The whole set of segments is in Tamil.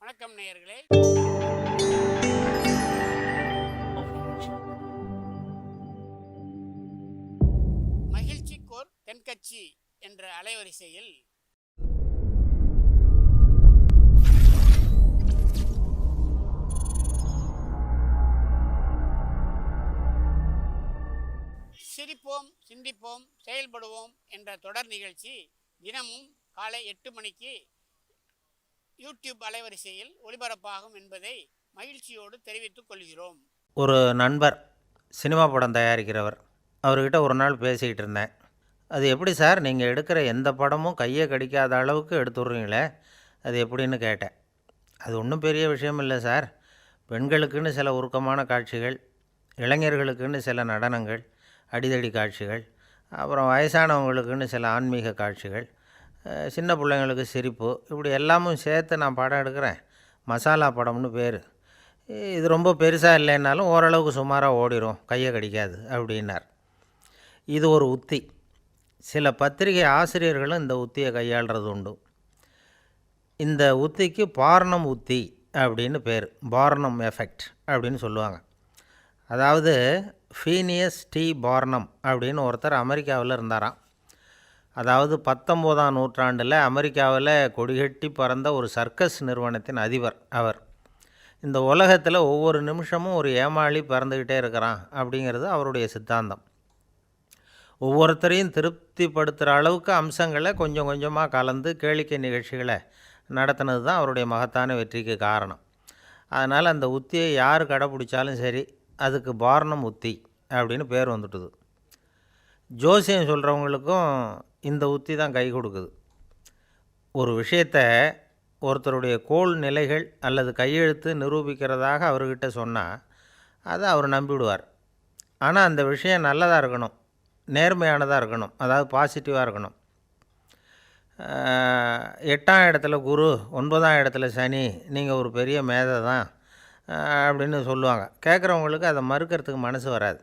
வணக்கம் நேயர்களே. மகிழ்ச்சிக்கோர் தென்கட்சி என்ற அலைவரிசையில் சிரிப்போம், சிந்திப்போம், செயல்படுவோம் என்ற தொடர் நிகழ்ச்சி தினமும் காலை 8 மணிக்கு யூடியூப் அலைவரிசையில் ஒளிபரப்பாகும் என்பதை மகிழ்ச்சியோடு தெரிவித்துக் கொள்கிறோம். ஒரு நண்பர் சினிமா படம் தயாரிக்கிறவர், அவர்கிட்ட ஒரு நாள் பேசிக்கிட்டு இருந்தேன். அது எப்படி சார், நீங்கள் எடுக்கிற எந்த படமும் கையை கடிக்காத அளவுக்கு எடுத்துடுறீங்களே, அது எப்படின்னு கேட்டேன். அது ஒன்றும் பெரிய விஷயம் இல்லை சார். பெண்களுக்குன்னு சில உருக்கமான காட்சிகள், இளைஞர்களுக்குன்னு சில நடனங்கள், அடிதடி காட்சிகள், அப்புறம் வயசானவங்களுக்குன்னு சில ஆன்மீக காட்சிகள், சின்ன பிள்ளைங்களுக்கு சிரிப்பு, இப்படி எல்லாமும் சேர்த்து நான் படம் எடுக்கிறேன். மசாலா படம்னு பேர். இது ரொம்ப பெருசாக இல்லைன்னாலும் ஓரளவுக்கு சுமாராக ஓடிடும், கையை கடிக்காது அப்படின்னார். இது ஒரு உத்தி. சில பத்திரிகை ஆசிரியர்களும் இந்த உத்தியை கையாளுறது உண்டு. இந்த உத்திக்கு பார்னம் உத்தி அப்படின்னு பேர். பார்னம் எஃபெக்ட் அப்படின்னு சொல்லுவாங்க. அதாவது ஃபீனியஸ் டி பார்னம் அப்படின்னு ஒருத்தர் அமெரிக்காவில் இருந்தாராம். அதாவது 19ஆம் நூற்றாண்டில் அமெரிக்காவில் கொடிகட்டி பறந்த ஒரு சர்க்கஸ் நிறுவனத்தின் அதிபர் அவர். இந்த உலகத்தில் ஒவ்வொரு நிமிஷமும் ஒரு ஏமாளி பறந்துக்கிட்டே இருக்கிறான் அப்படிங்கிறது அவருடைய சித்தாந்தம். ஒவ்வொருத்தரையும் திருப்திப்படுத்துகிற அளவுக்கு அம்சங்களை கொஞ்சம் கொஞ்சமாக கலந்து கேளிக்கை நிகழ்ச்சிகளை நடத்தினது தான் அவருடைய மகத்தான வெற்றிக்கு காரணம். அதனால் அந்த உத்தியை யார் கடைப்பிடிச்சாலும் சரி, அதுக்கு பார்னம் உத்தி அப்படின்னு பேர் வந்துட்டுது. ஜோசியம் சொல்கிறவங்களுக்கும் இந்த உத்தி தான் கை கொடுக்குது. ஒரு விஷயத்தை ஒருத்தருடைய கோள் நிலைகள் அல்லது கையெழுத்து நிரூபிக்கிறதாக அவர்கிட்ட சொன்னால் அதை அவர் நம்பிவிடுவார். ஆனால் அந்த விஷயம் நல்லதாக இருக்கணும், நேர்மையானதாக இருக்கணும், அதாவது பாசிட்டிவாக இருக்கணும். 8ஆம் இடத்துல குரு, 9ஆம் இடத்துல சனி, நீங்கள் ஒரு பெரிய மேதை தான் அப்படின்னு சொல்லுவாங்க. கேட்குறவங்களுக்கு அதை மறுக்கிறதுக்கு மனசு வராது.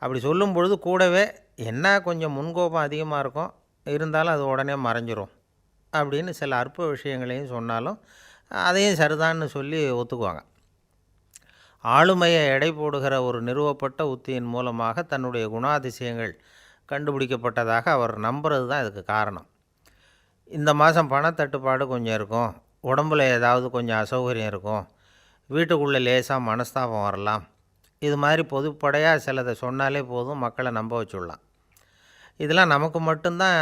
அப்படி சொல்லும் பொழுது கூடவே என்ன கொஞ்சம் முன்கோபம் அதிகமாக இருக்கும், இருந்தாலும் அது உடனே மறைஞ்சிரும் அப்படின்னு சில அற்ப விஷயங்களையும் சொன்னாலும் அதையும் சரிதான்னு சொல்லி ஒத்துக்குவாங்க. ஆளுமையை எடை போடுகிற ஒரு நிறுவப்பட்ட உத்தியின் மூலமாக தன்னுடைய குணாதிசயங்கள் கண்டுபிடிக்கப்பட்டதாக அவர் நம்புறது தான் இதுக்கு காரணம். இந்த மாதம் பணத்தட்டுப்பாடு கொஞ்சம் இருக்கும், உடம்பில் ஏதாவது கொஞ்சம் அசௌகரியம் இருக்கும், வீட்டுக்குள்ளே லேசாக மனஸ்தாபம் வரலாம், இது மாதிரி பொதுப்படையாக சிலதை சொன்னாலே போதும், மக்களை நம்ப வச்சுடலாம். இதெல்லாம் நமக்கு மட்டும்தான்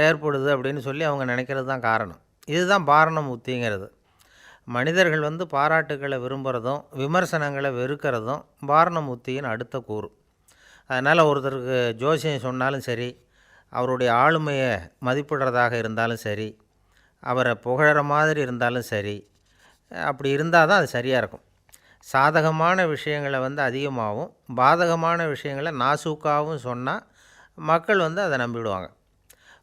ஏற்படுது அப்படின்னு சொல்லி அவங்க நினைக்கிறது தான் காரணம். இதுதான் பார்னம் உத்திங்கிறது. மனிதர்கள் பாராட்டுக்களை விரும்புகிறதும் விமர்சனங்களை வெறுக்கிறதும் பார்னம் உத்தியின் அடுத்த கூறு. அதனால் ஒருத்தருக்கு ஜோசியம் சொன்னாலும் சரி, அவருடைய ஆளுமையை மதிப்பிடுறதாக இருந்தாலும் சரி, அவரை புகழற மாதிரி இருந்தாலும் சரி, அப்படி இருந்தால் தான் அது சரியாக இருக்கும். சாதகமான விஷயங்களை அதிகமாகவும் பாதகமான விஷயங்களை நாசூக்காகவும் சொன்னால் மக்கள் அதை நம்பிவிடுவாங்க.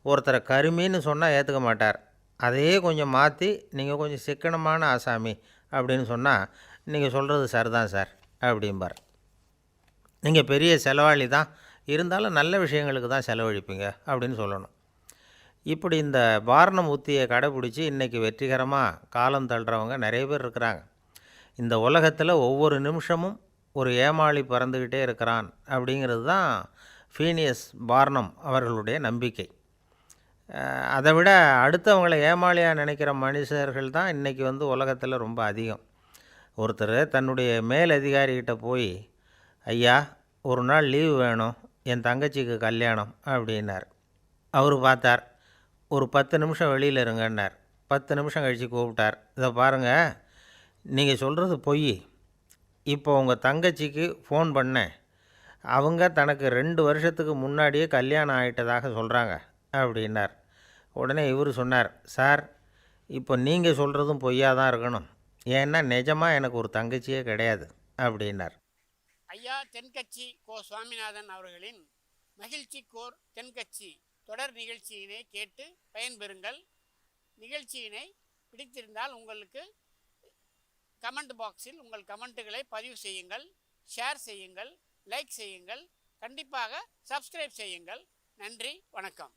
ஒருத்தரை கருமின்னு சொன்னால் ஏற்றுக்க மாட்டார். அதையே கொஞ்சம் மாற்றி நீங்கள் கொஞ்சம் சிக்கனமான ஆசாமி அப்படின்னு சொன்னால் நீங்கள் சொல்கிறது சரிதான் சார் அப்படிம்பார். நீங்கள் பெரிய செலவாளி தான், இருந்தாலும் நல்ல விஷயங்களுக்கு தான் செலவழிப்பீங்க அப்படின்னு சொல்லணும். இப்படி இந்த பார்னம் உத்தியை கடைப்பிடிச்சி இன்றைக்கி வெற்றிகரமாக காலம் தள்ளுறவங்க நிறைய பேர் இருக்கிறாங்க. இந்த உலகத்தில் ஒவ்வொரு நிமிஷமும் ஒரு ஏமாளி பறந்துக்கிட்டே இருக்கிறான் அப்படிங்கிறது தான் ஃபீனியஸ் பார்னம் அவர்களுடைய நம்பிக்கை. அதை விட அடுத்தவங்களை ஏமாளியாக நினைக்கிற மனுஷர்கள் தான் இன்றைக்கி உலகத்தில் ரொம்ப அதிகம். ஒருத்தர் தன்னுடைய மேல் அதிகாரிகிட்ட போய், ஐயா ஒரு நாள் லீவு வேணும், என் தங்கச்சிக்கு கல்யாணம் அப்படின்னார். அவர் பார்த்தார், ஒரு 10 நிமிஷம் வெளியில் இருங்கன்னார். 10 நிமிஷம் கழித்து கூப்பிட்டார், இதை பாருங்கள், நீங்கள் சொல்கிறது பொய். இப்போ உங்கள் தங்கச்சிக்கு ஃபோன் பண்ணேன், அவங்க தனக்கு 2 வருஷத்துக்கு முன்னாடியே கல்யாணம் ஆகிட்டதாக சொல்கிறாங்க அப்படின்னார். உடனே இவர் சொன்னார், சார் இப்போ நீங்கள் சொல்கிறதும் பொய்யாக தான் இருக்கணும், ஏன்னா நிஜமாக எனக்கு ஒரு தங்கச்சியே கிடையாது அப்படின்னார். ஐயா தென்கட்சி கோ சுவாமிநாதன் அவர்களின் மகிழ்ச்சிக்கோர் தென்கட்சி தொடர் நிகழ்ச்சியினை கேட்டு பயன்பெறுங்கள். நிகழ்ச்சியினை பிடித்திருந்தால் உங்களுக்கு கமெண்ட் பாக்ஸில் உங்கள் கமெண்ட்டுகளை பதிவு செய்யுங்கள், ஷேர் செய்யுங்கள், லைக் செய்யுங்கள், கண்டிப்பாக சப்ஸ்கிரைப் செய்யுங்கள். நன்றி, வணக்கம்.